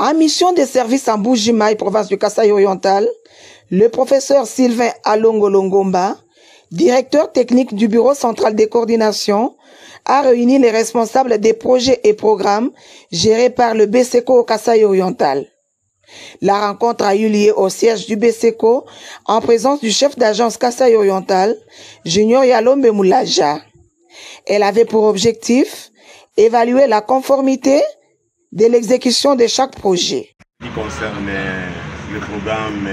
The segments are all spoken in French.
En mission de service en Bujimaï, province du Kasaï oriental, le professeur Sylvain Alongo Longomba, directeur technique du Bureau central des coordinations, a réuni les responsables des projets et programmes gérés par le BSECO au Kasaï oriental. La rencontre a eu lieu au siège du BSECO en présence du chef d'agence Kasaï oriental, Junior Yalombe Moulaja. Elle avait pour objectif évaluer la conformité de l'exécution de chaque projet. Qui concerne le programme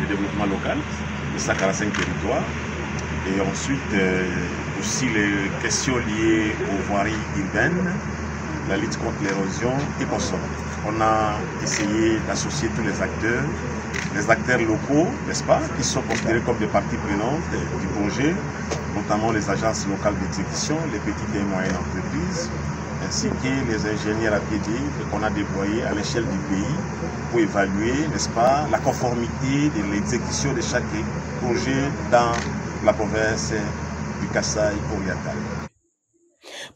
de développement local de 145 territoires et ensuite aussi les questions liées aux voiries urbaines, la lutte contre l'érosion et consorts. On a essayé d'associer tous les acteurs locaux, n'est-ce pas, qui sont considérés comme des parties prenantes du projet, notamment les agences locales d'exécution, les petites et moyennes entreprises, ainsi que les ingénieurs APD qu'on a déployés à l'échelle du pays pour évaluer, n'est-ce pas, la conformité de l'exécution de chaque projet dans la province du Kasaï oriental.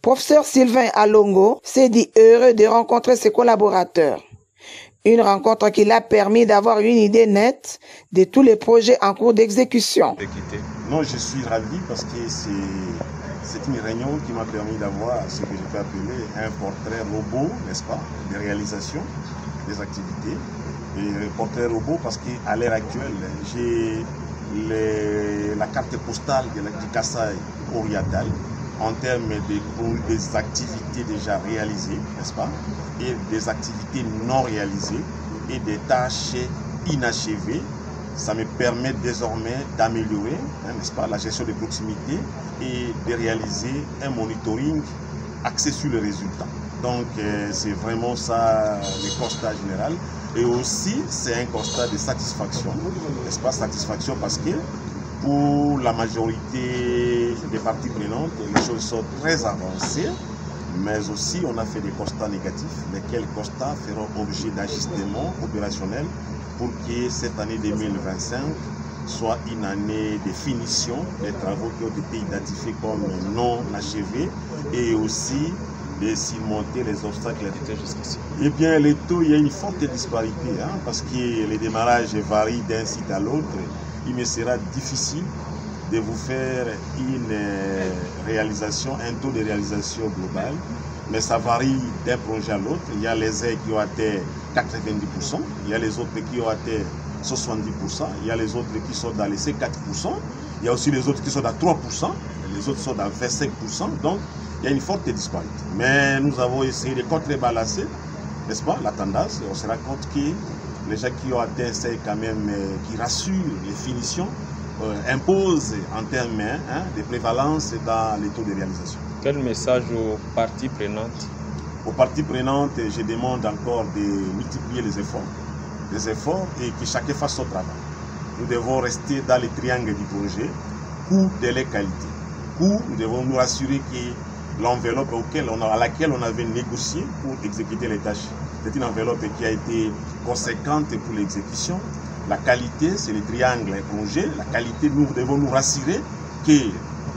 Professeur Sylvain Alongo s'est dit heureux de rencontrer ses collaborateurs. Une rencontre qui l'a permis d'avoir une idée nette de tous les projets en cours d'exécution. Non, je suis ravi parce que c'est une réunion qui m'a permis d'avoir ce que je peux appeler un portrait robot, n'est-ce pas, des réalisations, des activités. Et un portrait robot parce qu'à l'heure actuelle, j'ai la carte postale du Kasaï oriental en termes des activités déjà réalisées, n'est-ce pas, et des activités non réalisées et des tâches inachevées. Ça me permet désormais d'améliorer, n'est-ce pas, la gestion de proximité et de réaliser un monitoring axé sur les résultats. Donc c'est vraiment ça le constat général. Et aussi c'est un constat de satisfaction, n'est-ce pas, satisfaction parce que pour la majorité des parties prenantes, les choses sont très avancées, mais aussi on a fait des constats négatifs, lesquels constats feront objet d'ajustements opérationnels pour que cette année 2025 soit une année de finition des travaux qui ont été identifiés comme non achevés et aussi de surmonter les obstacles jusqu'ici. Eh bien, les taux, il y a une forte disparité parce que les démarrages varient d'un site à l'autre. Il me sera difficile de vous faire une réalisation, un taux de réalisation global, mais ça varie d'un projet à l'autre. Il y a les aides qui ont atteint 90%, il y a les autres qui ont atteint 70%, il y a les autres qui sont dans les 4%, il y a aussi les autres qui sont à 3%, les autres sont à 25%, donc il y a une forte disparité. Mais nous avons essayé de contrebalancer, n'est-ce pas, la tendance, et on se rend compte que les gens qui ont atteint, c'est quand même, qui rassurent les finitions, imposent en termes de prévalence dans les taux de réalisation. Quel message aux parties prenantes? Aux parties prenantes, je demande encore de multiplier les efforts et que chacun fasse son travail. Nous devons rester dans le triangle du projet, coût, délai, qualité. Coût, nous devons nous rassurer que l'enveloppe à laquelle on avait négocié pour exécuter les tâches, c'est une enveloppe qui a été conséquente pour l'exécution. La qualité, c'est le triangle projet. La qualité, nous devons nous rassurer que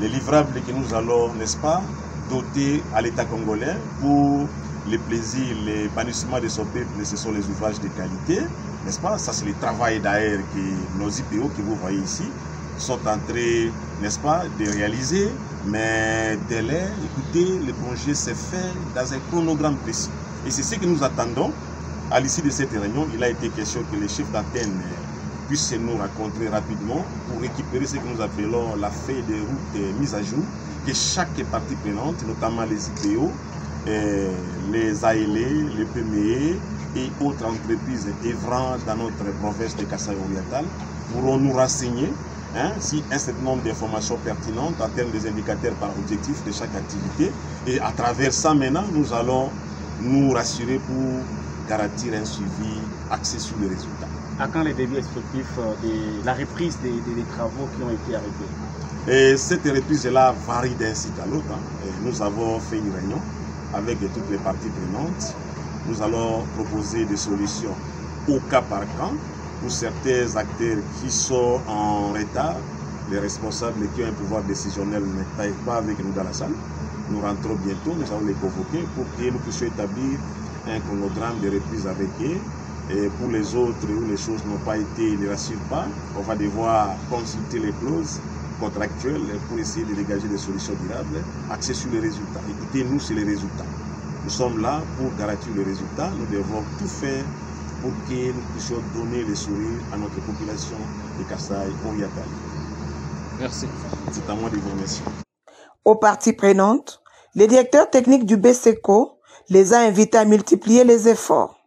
les livrables que nous allons, n'est-ce pas, doter à l'État congolais pour les plaisirs, l'épanouissement de son peuple, ce sont les ouvrages de qualité, n'est-ce pas? Ça, c'est le travail d'ailleurs que nos IPO que vous voyez ici sont en train, n'est-ce pas, de réaliser. Mais délai, écoutez, le projet s'est fait dans un chronogramme précis. Et c'est ce que nous attendons. À l'issue de cette réunion, il a été question que les chefs d'antenne puissent nous rencontrer rapidement pour récupérer ce que nous appelons la feuille de route mise à jour, que chaque partie prenante, notamment les IPO, les ALE, les PME et autres entreprises œuvrant dans notre province de Kasaï oriental, pourront nous renseigner si un certain nombre d'informations pertinentes en termes des indicateurs par objectif de chaque activité. Et à travers ça, maintenant, nous allons nous rassurer pour garantir un suivi axé sur les résultats. À quand les débuts effectifs de la reprise des travaux qui ont été arrêtés? Et cette reprise-là varie d'un site à l'autre. Nous avons fait une réunion avec toutes les parties prenantes. Nous allons proposer des solutions au cas par cas pour certains acteurs qui sont en retard. Les responsables qui ont un pouvoir décisionnel ne travaillent pas avec nous dans la salle. Nous rentrons bientôt, nous allons les convoquer pour que nous puissions établir un chronogramme de reprise avec eux. Et pour les autres où les choses n'ont pas été, ne rassurent pas, on va devoir consulter les clauses contractuelles pour essayer de dégager des solutions durables, axées sur les résultats. Écoutez-nous sur les résultats. Nous sommes là pour garantir les résultats. Nous devons tout faire pour que nous puissions donner le sourire à notre population de Kassaï-Oriental. Merci. C'est à moi de vous remercier. Aux parties prenantes, le directeur technique du BSECO les a invités à multiplier les efforts.